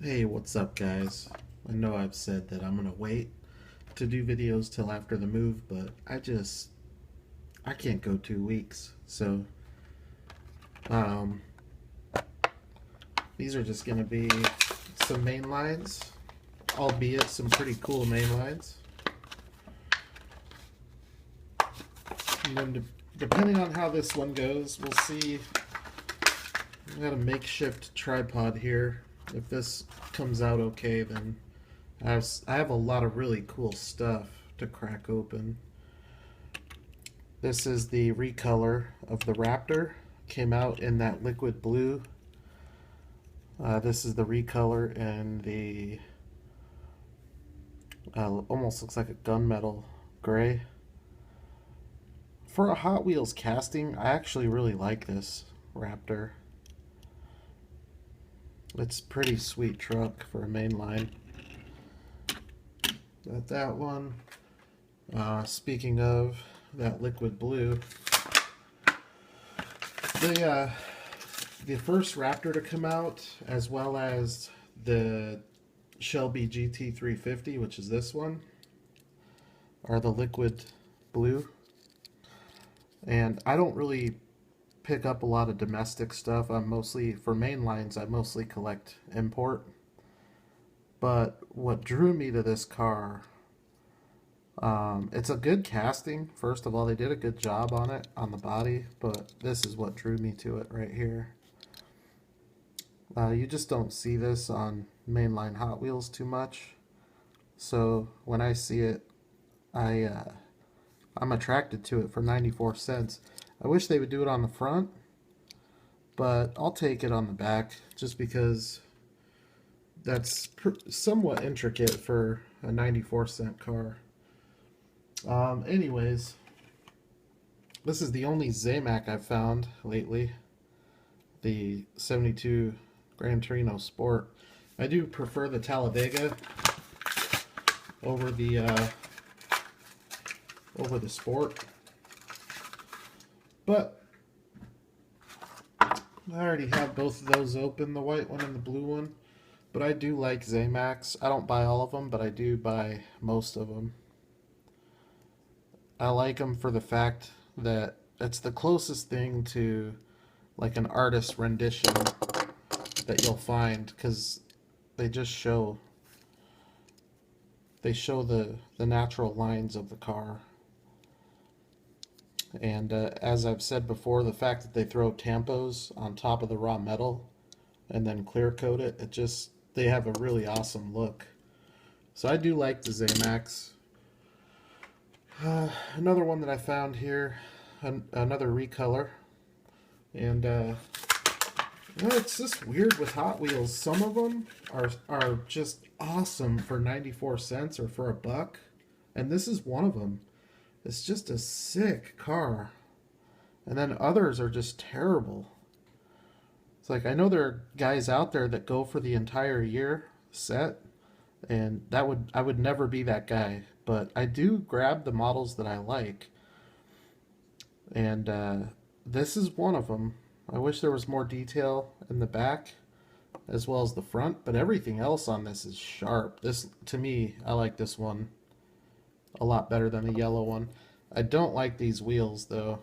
Hey, what's up, guys? I know I've said that I'm gonna wait to do videos till after the move, but I can't go 2 weeks. So, um, these are just gonna be some main lines, albeit some pretty cool main lines. And then, depending on how this one goes, we'll see. I got a makeshift tripod here. If this comes out okay, then I have a lot of really cool stuff to crack open. This is the recolor of the Raptor. Came out in that liquid blue. This is the recolor in the almost looks like a gunmetal gray. For a Hot Wheels casting, I actually really like this Raptor. It's a pretty sweet truck for a mainline. Got that one. Speaking of that liquid blue, the first Raptor to come out, as well as the Shelby GT350, which is this one, are the liquid blue. And I don't really pick up a lot of domestic stuff. I'm mostly, for mainlines, I mostly collect import. But what drew me to this car, it's a good casting. First of all, they did a good job on it, on the body, but this is what drew me to it right here. You just don't see this on mainline Hot Wheels too much. So when I see it, I'm attracted to it for 94 cents. I wish they would do it on the front, but I'll take it on the back just because that's somewhat intricate for a 94-cent car. Anyways, this is the only Zamac I've found lately, the 72 Gran Torino Sport. I do prefer the Talladega over the Sport, but I already have both of those open, the white one and the blue one. But I do like Zamacs. I don't buy all of them, but I do buy most of them. I like them for the fact that it's the closest thing to like an artist rendition that you'll find, because they just show the natural lines of the car. And as I've said before, the fact that they throw tampos on top of the raw metal and then clear coat it, they have a really awesome look. So I do like the Zamacs. Another one that I found here, another recolor. And it's just weird with Hot Wheels. Some of them are just awesome for 94 cents or for $1. And this is one of them. It's just a sick car. And then others are just terrible. It's like, I know there are guys out there that go for the entire year set, and I would never be that guy. But I do grab the models that I like. And this is one of them. I wish there was more detail in the back as well as the front, but everything else on this is sharp. This, to me, I like this one a lot better than the yellow one. I don't like these wheels though.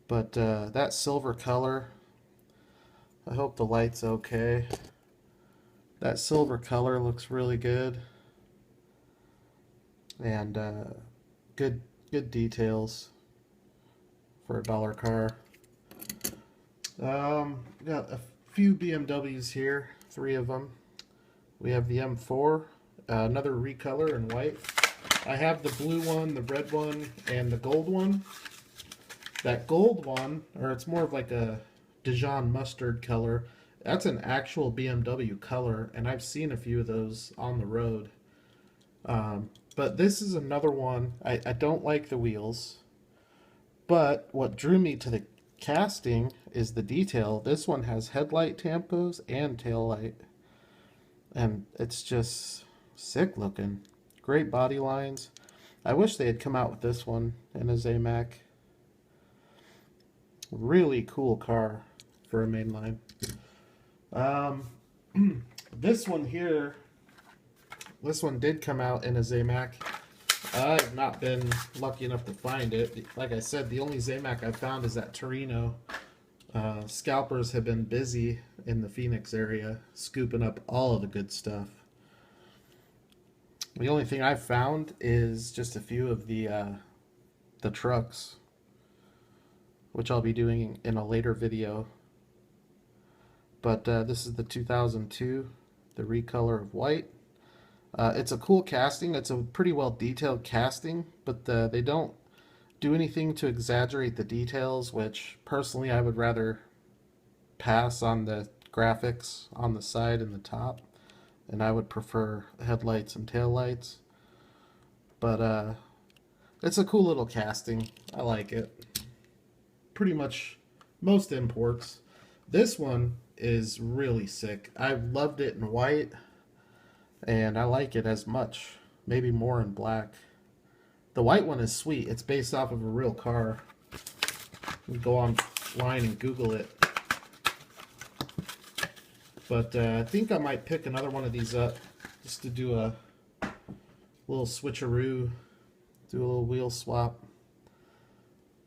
But that silver color, I hope the light's okay. That silver color looks really good. And good details for a dollar car. Got a few BMWs here, 3 of them. We have the M4, another recolor in white. I have the blue one, the red one, and the gold one. That gold one, or it's more of like a Dijon mustard color, that's an actual BMW color, and I've seen a few of those on the road. But this is another one. I don't like the wheels, but what drew me to the casting is the detail. This one has headlight tampos and tail light, and it's just sick looking. Great body lines. I wish they had come out with this one in a Zamac. Really cool car for a mainline. Um, this one here, this one did come out in a Zamac. I have not been lucky enough to find it. Like I said, the only Zamac I found is at Torino. Scalpers have been busy in the Phoenix area, scooping up all of the good stuff. The only thing I've found is just a few of the trucks, which I'll be doing in a later video. But this is the 2002, the Recolor of White. It's a cool casting. It's a pretty well detailed casting, but they don't do anything to exaggerate the details, which personally I would rather pass on the graphics on the side and the top, and I would prefer headlights and taillights. But it's a cool little casting. I like it. Pretty much most imports. This one is really sick. I loved it in white, and I like it as much, maybe more in black. The white one is sweet. It's based off of a real car. You can go online and Google it. But I think I might pick another one of these up just to do a little switcheroo, do a little wheel swap.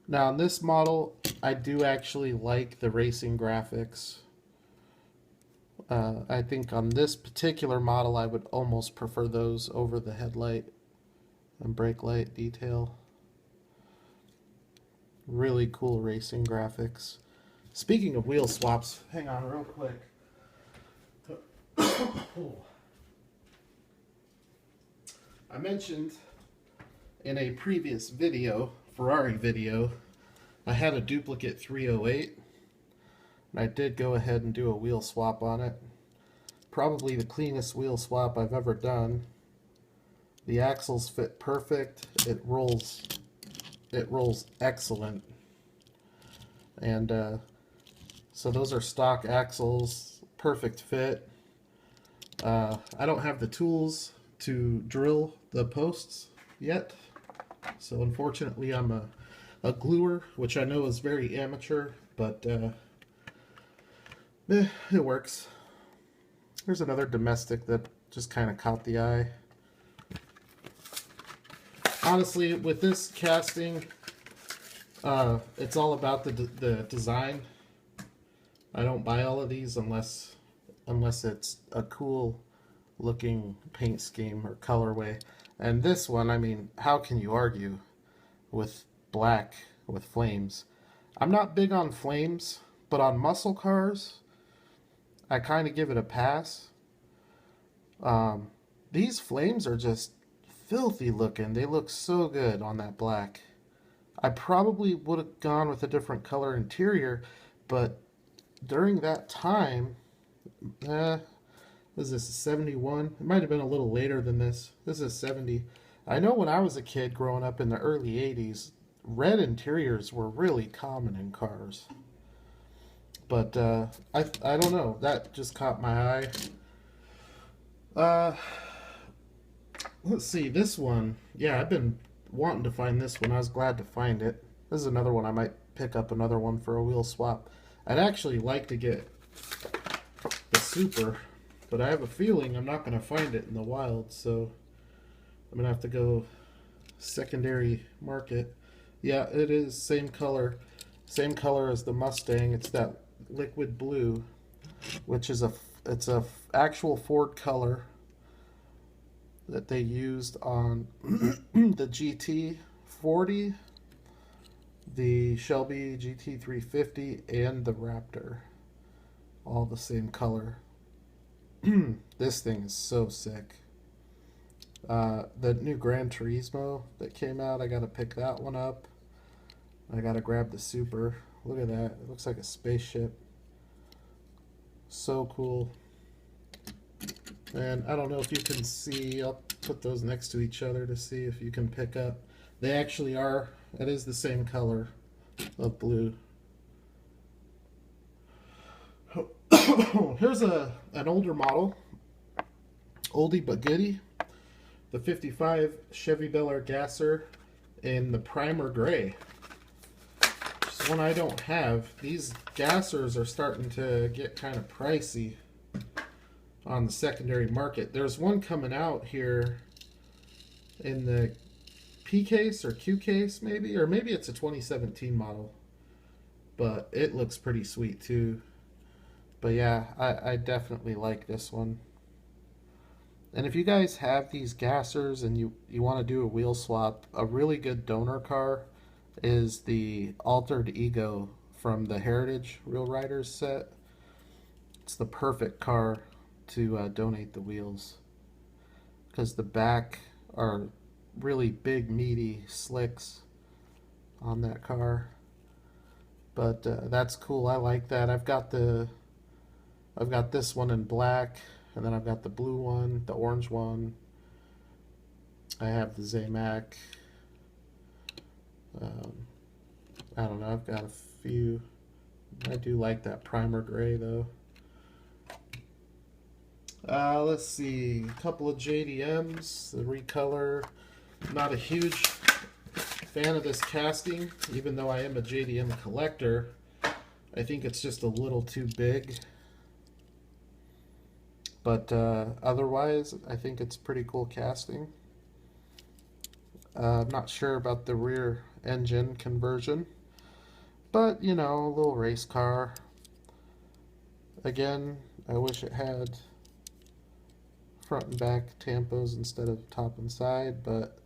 Now on this model, I do actually like the racing graphics. I think on this particular model, I would almost prefer those over the headlight and brake light detail. Really cool racing graphics. Speaking of wheel swaps, hang on real quick. I mentioned in a previous video, Ferrari video, I had a duplicate 308, and I did go ahead and do a wheel swap on it. Probably the cleanest wheel swap I've ever done. The axles fit perfect. It rolls excellent. And so those are stock axles, perfect fit. I don't have the tools to drill the posts yet, so unfortunately I'm a gluer, which I know is very amateur, but it works. Here's another domestic that just kind of caught the eye. Honestly, with this casting, it's all about the design. I don't buy all of these unless it's a cool looking paint scheme or colorway. And this one, I mean, how can you argue with black with flames? I'm not big on flames, but on muscle cars, I kind of give it a pass. These flames are just filthy looking. They look so good on that black. I probably would have gone with a different color interior, but during that time, was this a 71? It might have been a little later than this. This is 70. I know when I was a kid growing up in the early 80s, red interiors were really common in cars. But I don't know. That just caught my eye. Let's see. This one. Yeah, I've been wanting to find this one. I was glad to find it. This is another one. I might pick up another one for a wheel swap. I'd actually like to get the Super, but I have a feeling I'm not going to find it in the wild, so I'm going to have to go secondary market. Yeah, it is same color as the Mustang. It's that liquid blue, which is it's a actual Ford color that they used on the GT40, the Shelby GT350, and the Raptor. All the same color. This thing is so sick. The new Gran Turismo that came out, I gotta pick that one up. I gotta grab the Super. Look at that. It looks like a spaceship. So cool. And I don't know if you can see, I'll put those next to each other to see if you can pick up. They actually are, it is the same color of blue. Here's an older model, oldie but goodie, the 55 Chevy Bel Air Gasser in the primer gray. It's one I don't have. These gassers are starting to get kind of pricey on the secondary market. There's one coming out here in the P case or Q case maybe, or maybe it's a 2017 model, but it looks pretty sweet too. But yeah, I definitely like this one. And if you guys have these gassers and you want to do a wheel swap, a really good donor car is the Altered Ego from the Heritage Real Riders set. It's the perfect car to donate the wheels because the back are really big, meaty slicks on that car. But that's cool. I like that. I've got this one in black, and then I've got the blue one, the orange one. I have the Zamac. I don't know. I've got a few. I do like that primer gray though. Let's see. A couple of JDMs. The recolor. Not a huge fan of this casting, even though I am a JDM collector. I think it's just a little too big. But otherwise, I think it's pretty cool casting. I'm not sure about the rear engine conversion, but you know, a little race car. Again, I wish it had front and back tampos instead of top and side, but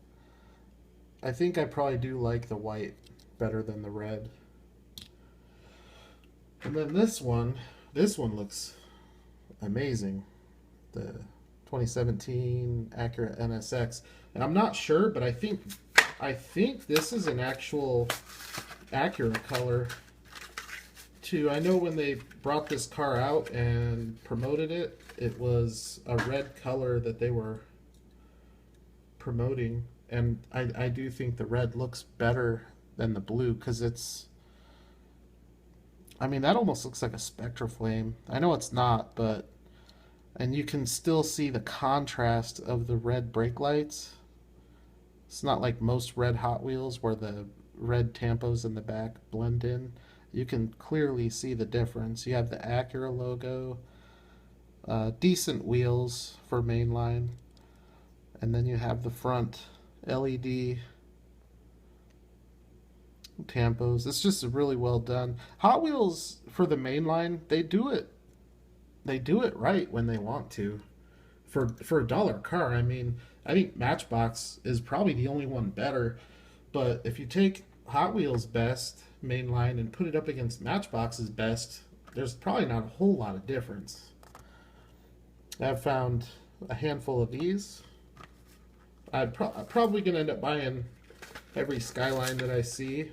I think I probably do like the white better than the red. And then this one looks amazing. The 2017 Acura NSX. And I'm not sure, but I think this is an actual Acura color too. I know when they brought this car out and promoted it, it was a red color that they were promoting, and I do think the red looks better than the blue because it's, I mean, that almost looks like a Spectra Flame. I know it's not, but, and you can still see the contrast of the red brake lights. It's not like most red Hot Wheels where the red tampos in the back blend in. You can clearly see the difference. You have the Acura logo, decent wheels for mainline, and then you have the front LED tampos. It's just really well done. Hot Wheels for the mainline, they do it right when they want to. For a dollar car, I mean, I think Matchbox is probably the only one better. But if you take Hot Wheels' best mainline and put it up against Matchbox's best, there's probably not a whole lot of difference. I've found a handful of these. I'm probably going to end up buying every Skyline that I see.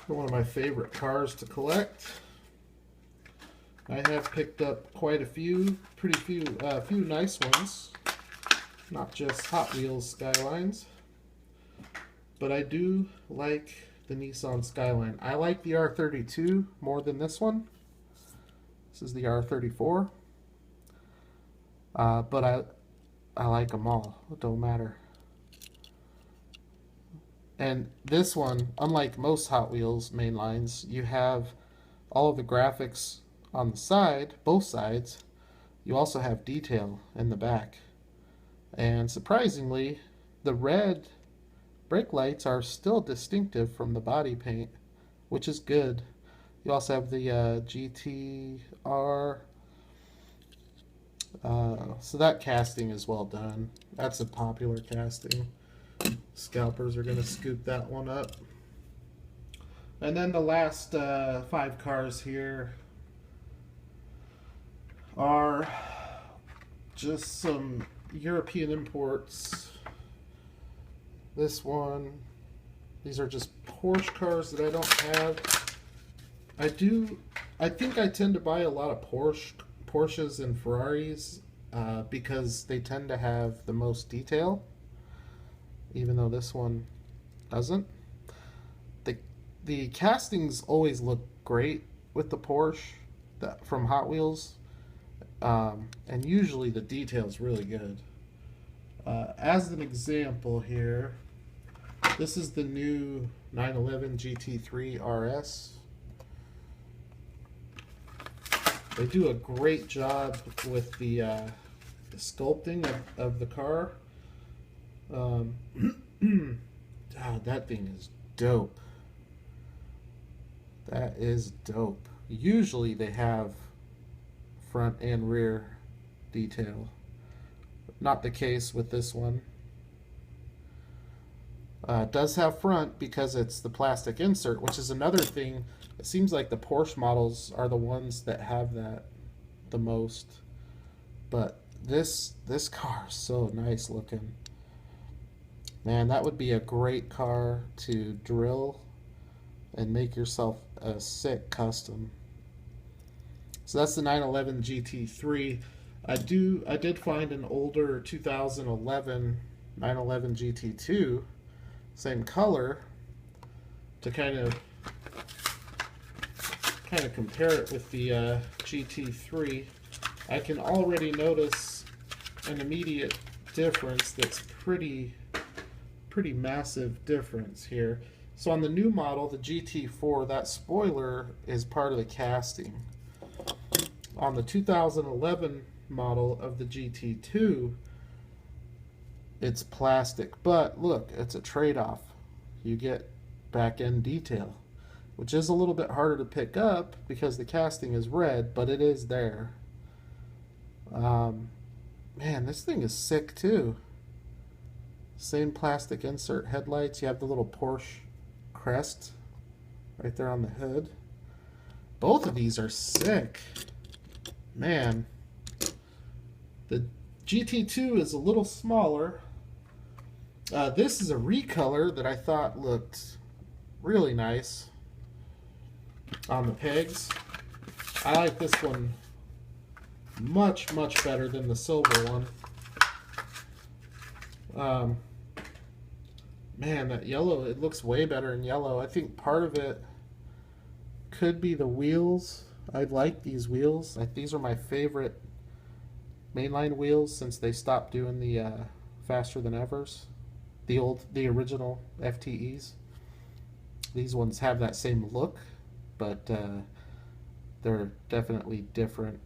They're one of my favorite cars to collect. I have picked up quite a few, few nice ones. Not just Hot Wheels Skylines. But I do like the Nissan Skyline. I like the R32 more than this one. This is the R34. But I like them all. It don't matter. And this one, unlike most Hot Wheels mainlines, you have all of the graphics on the side, both sides. You also have detail in the back. And surprisingly, the red brake lights are still distinctive from the body paint, which is good. You also have the GTR. So that casting is well done. That's a popular casting. Scalpers are going to scoop that one up. And then the last 5 cars here are just some European imports. This one, these are just Porsche cars that I don't have. I think I tend to buy a lot of Porsches and Ferraris because they tend to have the most detail, even though this one doesn't. The castings always look great with the Porsche from Hot Wheels, and usually the detail's really good. As an example here, this is the new 911 GT3 RS. They do a great job with the sculpting of the car. God, that thing is dope. That is dope. Usually they have front and rear detail. Not the case with this one. It does have front because it's the plastic insert, which is another thing. It seems like the Porsche models are the ones that have that the most. But this car is so nice looking. Man, that would be a great car to drill and make yourself a sick custom. So that's the 911 GT3. I did find an older 2011 911 GT2, same color, to kind of compare it with the GT3. I can already notice an immediate difference that's pretty massive difference here. So on the new model, the GT4, that spoiler is part of the casting. On the 2011 model of the GT2, it's plastic, but look, it's a trade-off. You get back-end detail, which is a little bit harder to pick up because the casting is red, but it is there. Man, this thing is sick too. Same plastic insert headlights. You have the little Porsche crest right there on the hood. Both of these are sick. Man, the GT2 is a little smaller. This is a recolor that I thought looked really nice on the pegs. I like this one much better than the silver one. Man, that yellow, it looks way better in yellow. I think part of it could be the wheels. I like these wheels. These are my favorite mainline wheels since they stopped doing the Faster Than Evers, the original FTEs. These ones have that same look, but they're definitely different.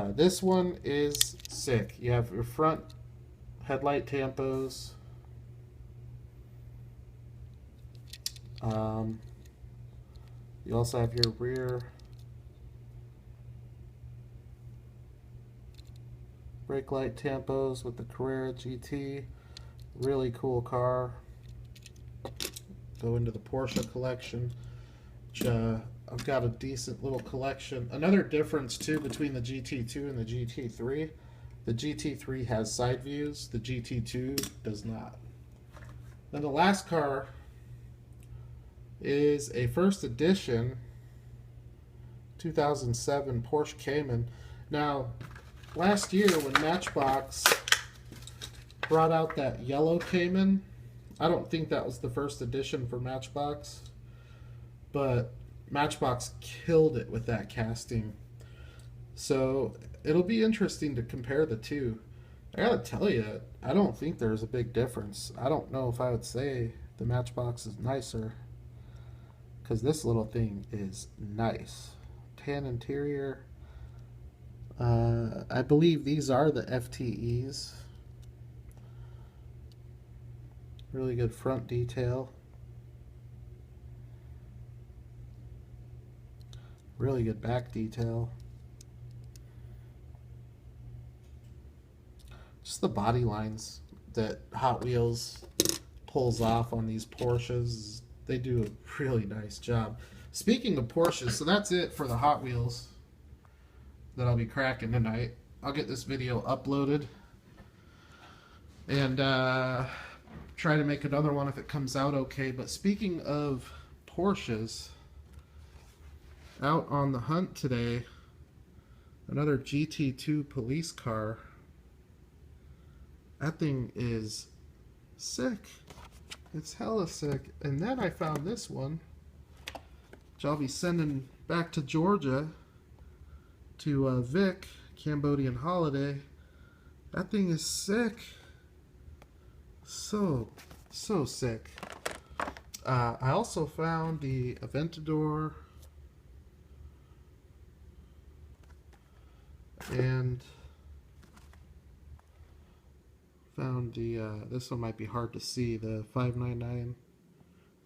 This one is sick. You have your front headlight tampos. You also have your rear brake light tampos with the Carrera GT. Really cool car. Go into the Porsche collection, which I've got a decent little collection. Another difference too between the GT2 and the GT3. The GT3 has side views, the GT2 does not. Then the last car is a first edition 2007 Porsche Cayman. Now, last year when Matchbox brought out that yellow Cayman, I don't think that was the first edition for Matchbox, but Matchbox killed it with that casting. So it'll be interesting to compare the two. I gotta tell you, I don't think there's a big difference. I don't know if I would say the Matchbox is nicer, because this little thing is nice. Tan interior. I believe these are the FTEs. Really good front detail. Really good back detail. Just the body lines that Hot Wheels pulls off on these Porsches, they do a really nice job. Speaking of Porsches, so that's it for the Hot Wheels that I'll be cracking tonight. I'll get this video uploaded and try to make another one if it comes out okay. But speaking of Porsches, out on the hunt today, another GT2 police car. That thing is sick. It's hella sick. And then I found this one, which I'll be sending back to Georgia to Vic, Cambodian Holiday. That thing is sick. So sick. I also found the Aventador and found the, this one might be hard to see, the 599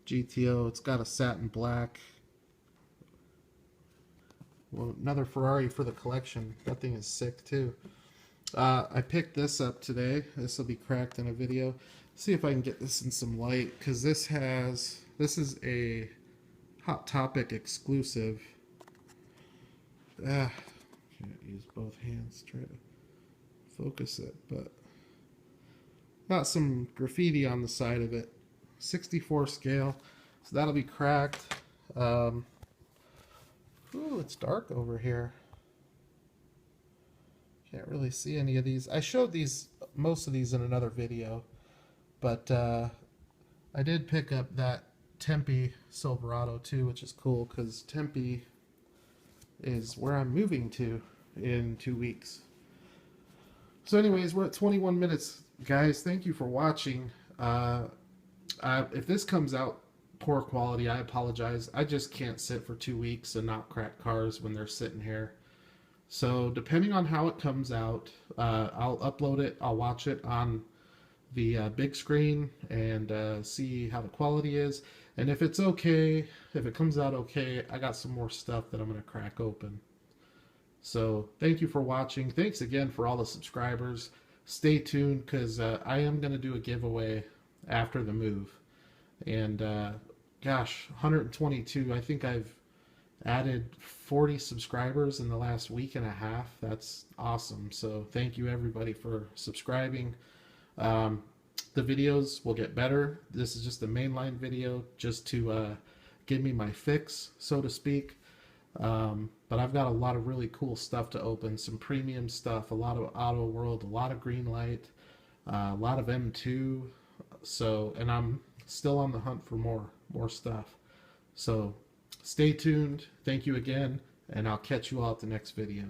GTO. It's got a satin black. Well, another Ferrari for the collection. That thing is sick too. I picked this up today. This will be cracked in a video. See if I can get this in some light, because this is a Hot Topic exclusive. Can't use both hands to try to focus it, but got some graffiti on the side of it. 64 scale, so that'll be cracked. Ooh, it's dark over here. Can't really see any of these. I showed most of these in another video, but I did pick up that Tempe Silverado too, which is cool because Tempe is where I'm moving to in 2 weeks. So anyways, we're at 21 minutes, guys. Thank you for watching. If this comes out poor quality, I apologize. I just can't sit for 2 weeks and not crack cars when they're sitting here. So depending on how it comes out, I'll upload it, I'll watch it on the big screen and see how the quality is. And if it's okay, if it comes out okay, I got some more stuff that I'm going to crack open. So thank you for watching. Thanks again for all the subscribers. Stay tuned, because I am going to do a giveaway after the move. And gosh, 122. I think I've added 40 subscribers in the last week and a half. That's awesome. So thank you everybody for subscribing. The videos will get better. This is just a mainline video just to give me my fix, so to speak. But I've got a lot of really cool stuff to open, some premium stuff, a lot of Auto World, a lot of Greenlight, a lot of M2. So, and I'm still on the hunt for more stuff. So stay tuned. Thank you again, and I'll catch you all at the next video.